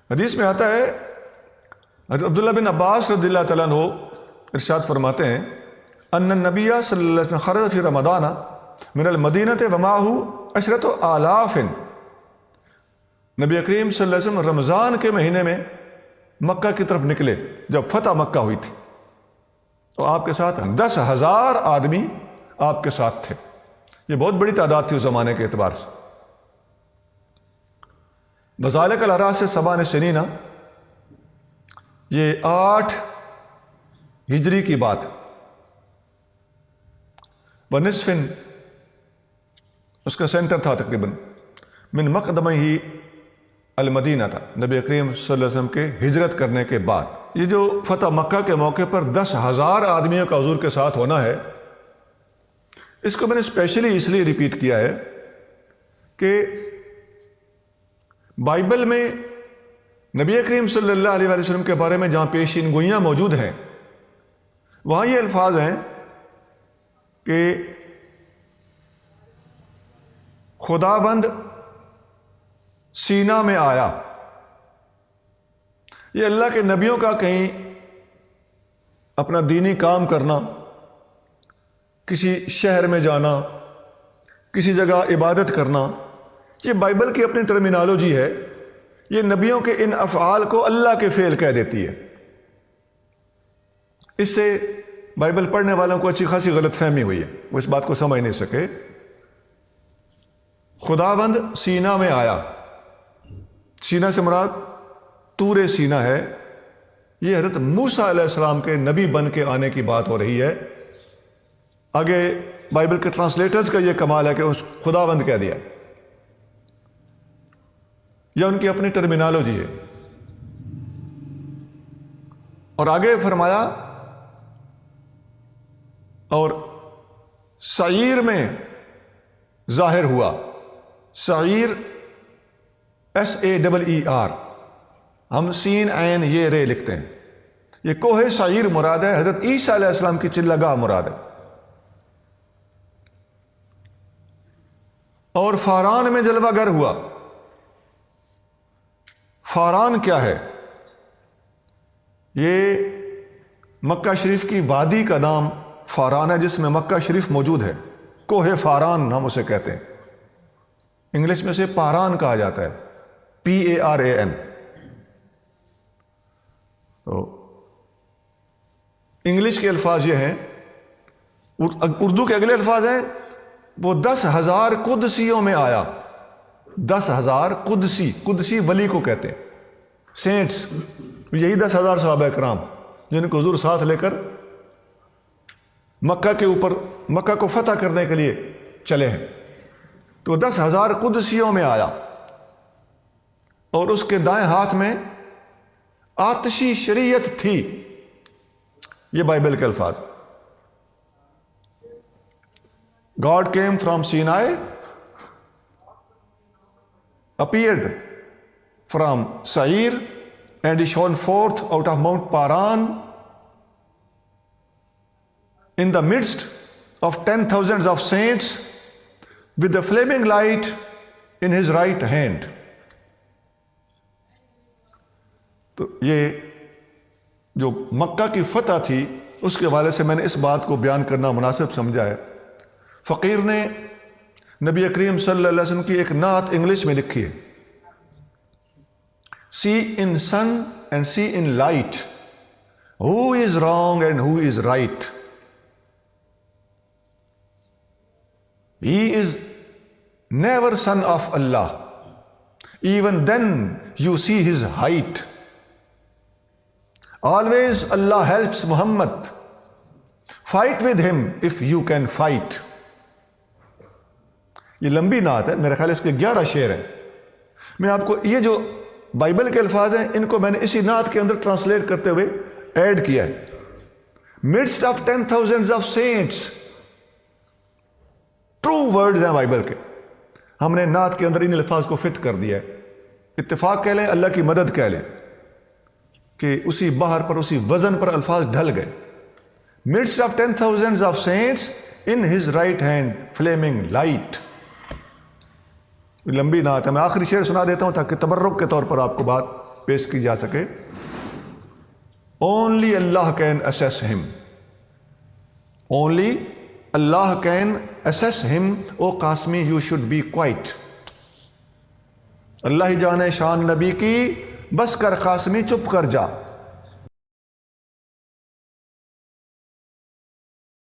حدیث میں آتا ہے حضرت عبداللہ بن عباس رضی اللہ تعالیٰ عنہ ارشاد فرماتے ہیں ان النبی صلی اللہ علیہ وسلم خرج فی رمضان من المدینۃ ومعہ عشرۃ آلاف، نبی کریم صلی اللہ علیہ وسلم رمضان کے مہینے میں مکہ کی طرف نکلے جب فتح مکہ ہوئی تھی، تو آپ کے ساتھ 10,000 آدمی آپ کے ساتھ تھے۔ یہ بہت بڑی تعداد تھی اس زمانے کے اعتبار سے۔ وذالک علی رأس 7 سنین، یہ 8 ہجری کی بات، ونصف اس کا سینٹر تھا تقریباً، من مقدمہ ہی المدینہ تھا، نبی کریم صلی اللہ علیہ وسلم کے ہجرت کرنے کے بعد۔ یہ جو فتح مکہ کے موقع پر 10,000 آدمیوں کا حضور کے ساتھ ہونا ہے، اس کو میں نے اسپیشلی اس لیے ریپیٹ کیا ہے کہ بائبل میں نبی کریم صلی اللہ علیہ وسلم کے بارے میں جہاں پیشین گوئیاں موجود ہیں، وہاں یہ الفاظ ہیں کہ خداوند سینا میں آیا۔ یہ اللہ کے نبیوں کا کہیں اپنا دینی کام کرنا، کسی شہر میں جانا، کسی جگہ عبادت کرنا، یہ بائبل کی اپنی ٹرمینالوجی ہے۔ یہ نبیوں کے ان افعال کو اللہ کے فعل کہہ دیتی ہے۔ اس سے بائبل پڑھنے والوں کو اچھی خاصی غلط فہمی ہوئی ہے، وہ اس بات کو سمجھ نہیں سکے۔ خداوند سینا میں آیا، سینا سے مراد طور سینا ہے۔ یہ حضرت موسیٰ علیہ السلام کے نبی بن کے آنے کی بات ہو رہی ہے۔ آگے بائبل کے ٹرانسلیٹرز کا یہ کمال ہے کہ اس خداوند کہہ دیا، یا ان کی اپنی ٹرمینالوجی ہے۔ اور آگے فرمایا اور سعیر میں ظاہر ہوا۔ سعیر SAEER، ہم سین عین یہ رے لکھتے ہیں۔ یہ کوہ سعیر مراد ہے، حضرت عیسیٰ علیہ السلام کی چلہ گاہ مراد ہے۔ اور فاران میں جلوہ گر ہوا۔ فاران کیا ہے؟ یہ مکہ شریف کی وادی کا نام فاران ہے، جس میں مکہ شریف موجود ہے۔ کوہ فاران ہم اسے کہتے ہیں، انگلش میں سے پاران کہا جاتا ہے، PARAN۔ تو انگلش کے الفاظ یہ ہیں، اردو کے اگلے الفاظ ہیں، وہ 10,000 قدسیوں میں آیا۔ 10,000 قدسی، قدسی ولی کو کہتے ہیں، سینٹس، یہی 10,000 صحابہ کرام جن کو حضور ساتھ لے کر مکہ کے اوپر مکہ کو فتح کرنے کے لیے چلے ہیں۔ تو 10,000 قدسیوں میں آیا، اور اس کے دائیں ہاتھ میں آتشی شریعت تھی۔ یہ بائبل کے الفاظ۔ God came from Sinai, appeared from Seir, and he shone forth out of Mount Paran in the midst of 10,000s of saints with the flaming light in his right hand. تو یہ جو مکہ کی فتح تھی، اس کے حوالے سے میں نے اس بات کو بیان کرنا مناسب سمجھا ہے۔ فقیر نے نبی کریم صلی اللہ علیہ وسلم کی ایک نعت انگلش میں لکھی ہے، See in sun and see in light, who is wrong and who is right. He is never son of Allah. Even then you see his height. Always Allah helps Muhammad. Fight with him if you can fight. یہ لمبی نعت ہے، میرے خیال اس کے 11 شعر ہیں۔ میں آپ کو یہ جو بائبل کے الفاظ ہیں، ان کو میں نے اسی نعت کے اندر ٹرانسلیٹ کرتے ہوئے ایڈ کیا ہے۔ midst of 10,000s of saints، true words ہیں بائبل کے، ہم نے نعت کے اندر ان الفاظ کو فٹ کر دیا ہے۔ اتفاق کہہ لیں، اللہ کی مدد کہہ لیں کہ اسی بہر پر، اسی وزن پر الفاظ ڈھل گئے۔ midst of 10,000s of saints in his right hand flaming light۔ لمبی نعت ہے، میں آخری شعر سنا دیتا ہوں تاکہ تبرک کے طور پر آپ کو بات پیش کی جا سکے. Only Allah can assess him. Only Allah can assess him. O Qasmi, you should be quiet. اللہ ہی جانے شان نبی کی، بس کر قاسمی چپ کر جا.